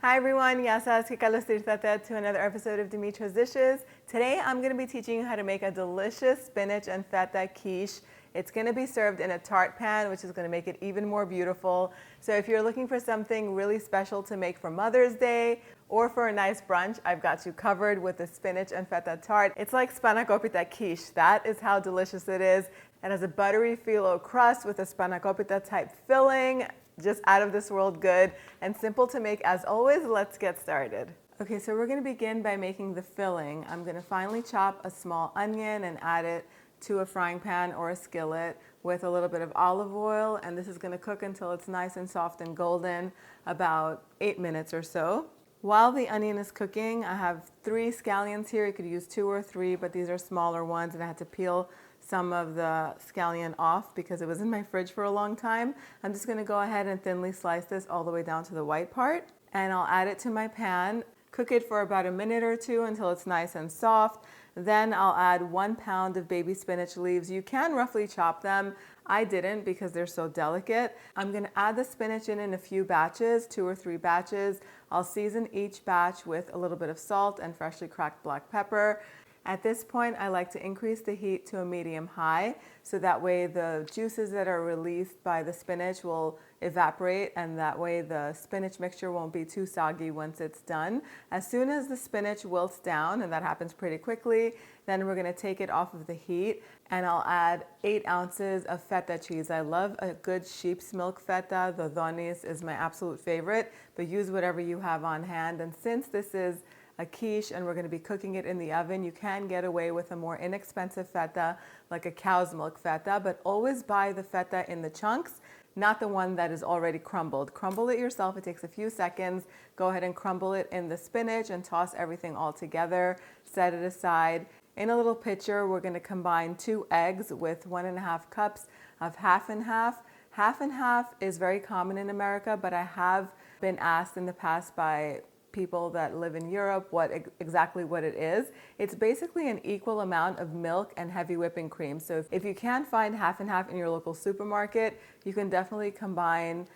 Hi everyone, yasas que to another episode of Dimitra's Dishes. Today I'm going to be teaching you how to make a delicious spinach and feta quiche. It's going to be served in a tart pan, which is going to make it even more beautiful. So if you're looking for something really special to make for Mother's Day or for a nice brunch, I've got you covered with the spinach and feta tart. It's like Spinach Feta quiche. That is how delicious it is. It has a buttery phyllo crust with a Spinach Feta type filling. Just out of this world good and simple to make as always. Let's get started. Okay, so we're going to begin by making the filling. I'm going to finely chop a small onion and add it to a frying pan or a skillet with a little bit of olive oil, and this is going to cook until it's nice and soft and golden, about 8 minutes or so. While the onion is cooking, I have 3 scallions here. You could use 2 or 3, but these are smaller ones, and I had to peel some of the scallion off because it was in my fridge for a long time. I'm just going to go ahead and thinly slice this all the way down to the white part, and I'll add it to my pan. Cook it for about a minute or 2 until it's nice and soft. Then I'll add 1 pound of baby spinach leaves. You can roughly chop them. I didn't because they're so delicate. I'm going to add the spinach in a few batches, 2 or 3 batches. I'll season each batch with a little bit of salt and freshly cracked black pepper. At this point, I like to increase the heat to a medium-high, so that way the juices that are released by the spinach will evaporate, and that way the spinach mixture won't be too soggy once it's done. As soon as the spinach wilts down, and that happens pretty quickly, then we're going to take it off of the heat, and I'll add 8 ounces of feta cheese. I love a good sheep's milk feta. The donis is my absolute favorite, but use whatever you have on hand. And since this is a quiche and we're going to be cooking it in the oven, you can get away with a more inexpensive feta like a cow's milk feta, but always buy the feta in the chunks, not the one that is already crumbled. Crumble it yourself. It takes a few seconds. Go ahead and crumble it in the spinach and toss everything all together. Set it aside. In a little pitcher, we're going to combine 2 eggs with 1.5 cups of half and half. Half and half is very common in America, but I have been asked in the past by people that live in Europe exactly what it is. It's basically an equal amount of milk and heavy whipping cream. So if you can't find half and half in your local supermarket, you can definitely combine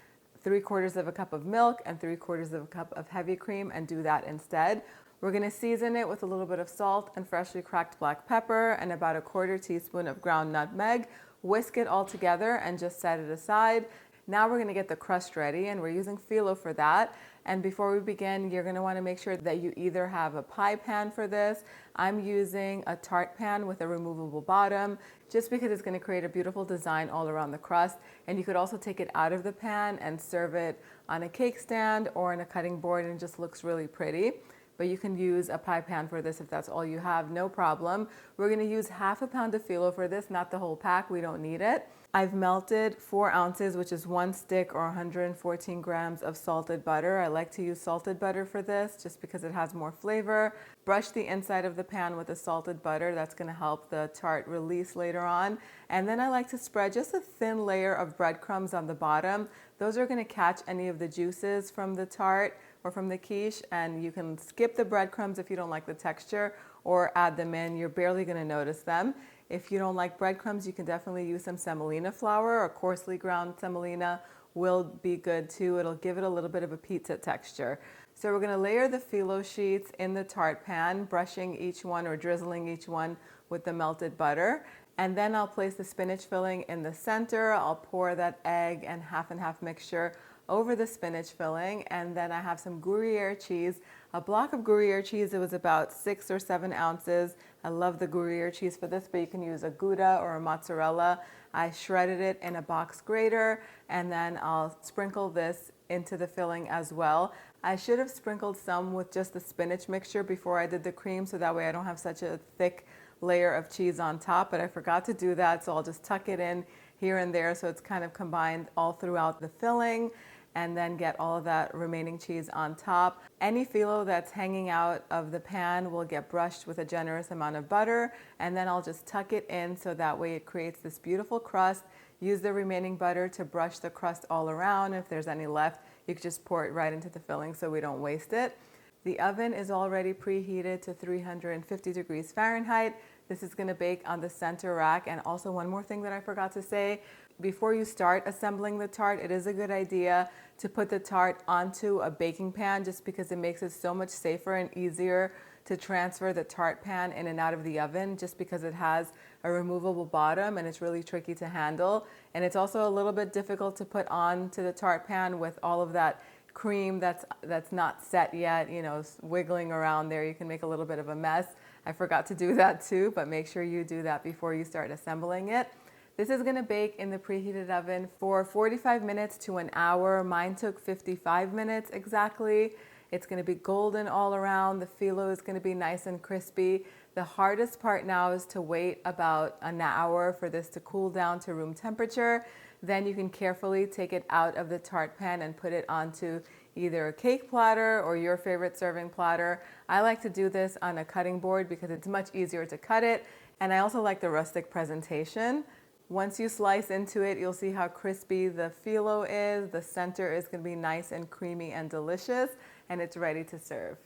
3/4 of a cup of milk and 3/4 of a cup of heavy cream and do that instead. We're going to season it with a little bit of salt and freshly cracked black pepper and about 1/4 teaspoon of ground nutmeg. Whisk it all together and just set it aside. Now we're going to get the crust ready, and we're using phyllo for that. And before we begin, you're going to want to make sure that you either have a pie pan for this. I'm using a tart pan with a removable bottom just because it's going to create a beautiful design all around the crust. And you could also take it out of the pan and serve it on a cake stand or on a cutting board, and it just looks really pretty. But you can use a pie pan for this if that's all you have, no problem. We're going to use 1/2 pound of phyllo for this, not the whole pack. We don't need it. I've melted 4 ounces, which is 1 stick or 114 grams of salted butter. I like to use salted butter for this just because it has more flavor. Brush the inside of the pan with the salted butter. That's going to help the tart release later on. And then I like to spread just a thin layer of breadcrumbs on the bottom. Those are going to catch any of the juices from the tart or from the quiche, and you can skip the breadcrumbs if you don't like the texture or add them in. You're barely going to notice them. If you don't like breadcrumbs, you can definitely use some semolina flour, or coarsely ground semolina will be good too. It'll give it a little bit of a pizza texture. So we're going to layer the phyllo sheets in the tart pan, brushing each one or drizzling each one with the melted butter. And then I'll place the spinach filling in the center. I'll pour that egg and half and half mixture over the spinach filling, and then I have some Gruyère cheese, a block of Gruyère cheese. It was about 6 or 7 ounces. I love the Gruyère cheese for this, but you can use a Gouda or a mozzarella. I shredded it in a box grater, and then I'll sprinkle this into the filling as well. I should have sprinkled some with just the spinach mixture before I did the cream, so that way I don't have such a thick layer of cheese on top, but I forgot to do that, so I'll just tuck it in here and there so it's kind of combined all throughout the filling, and then get all of that remaining cheese on top. Any phyllo that's hanging out of the pan will get brushed with a generous amount of butter, and then I'll just tuck it in so that way it creates this beautiful crust. Use the remaining butter to brush the crust all around. If there's any left, you can just pour it right into the filling so we don't waste it. The oven is already preheated to 350 degrees Fahrenheit. This is going to bake on the center rack. And also one more thing that I forgot to say, Before you start assembling the tart, it is a good idea to put the tart onto a baking pan just because it makes it so much safer and easier to transfer the tart pan in and out of the oven just because it has a removable bottom and it's really tricky to handle. And it's also a little bit difficult to put onto the tart pan with all of that cream that's not set yet, you know, wiggling around there. You can make a little bit of a mess. I forgot to do that too, but make sure you do that before you start assembling it. This is going to bake in the preheated oven for 45 minutes to an hour. Mine took 55 minutes exactly. It's going to be golden all around. The phyllo is going to be nice and crispy. The hardest part now is to wait about an hour for this to cool down to room temperature. Then you can carefully take it out of the tart pan and put it onto either a cake platter or your favorite serving platter. I like to do this on a cutting board because it's much easier to cut it. And I also like the rustic presentation. Once you slice into it, you'll see how crispy the phyllo is. The center is going to be nice and creamy and delicious, and it's ready to serve.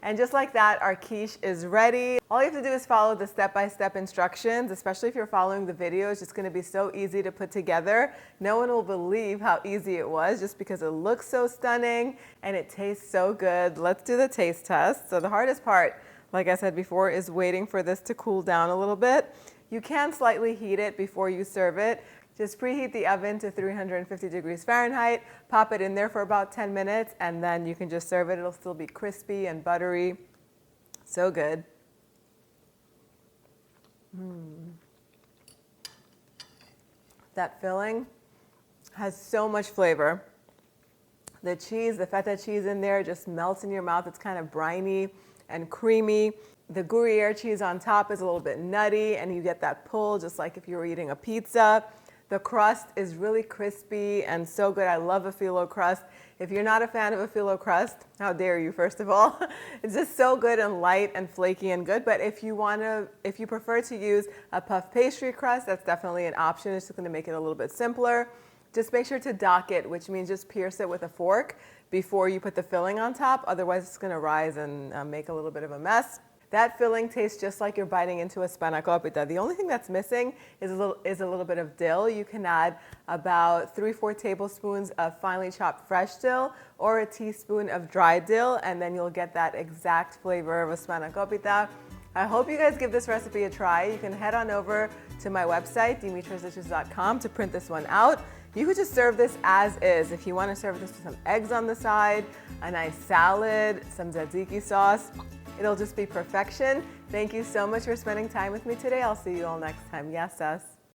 And just like that, our quiche is ready. All you have to do is follow the step-by-step instructions, especially if you're following the video. It's just going to be so easy to put together. No one will believe how easy it was just because it looks so stunning and it tastes so good. Let's do the taste test. So the hardest part, like I said before, is waiting for this to cool down a little bit. You can slightly heat it before you serve it. Just preheat the oven to 350 degrees Fahrenheit, pop it in there for about 10 minutes, and then you can just serve it. It'll still be crispy and buttery. So good. That filling has so much flavor. The cheese, the feta cheese in there just melts in your mouth. It's kind of briny and creamy. The Gruyère cheese on top is a little bit nutty and you get that pull just like if you were eating a pizza. The crust is really crispy and so good. I love a phyllo crust. If you're not a fan of a phyllo crust, how dare you, first of all. It's just so good and light and flaky and good. But if you prefer to use a puff pastry crust, that's definitely an option. It's just going to make it a little bit simpler. Just make sure to dock it, which means just pierce it with a fork before you put the filling on top. Otherwise, it's going to rise and make a little bit of a mess. That filling tastes just like you're biting into a spinach feta. The only thing that's missing is a little bit of dill. You can add about 3-4 tablespoons of finely chopped fresh dill or a teaspoon of dry dill, and then you'll get that exact flavor of a spinach feta. I hope you guys give this recipe a try. You can head on over to my website, dimitrasdishes.com, to print this one out. You could just serve this as is. If you want to serve this with some eggs on the side, a nice salad, some tzatziki sauce, it'll just be perfection. Thank you so much for spending time with me today. I'll see you all next time. Yes, sis.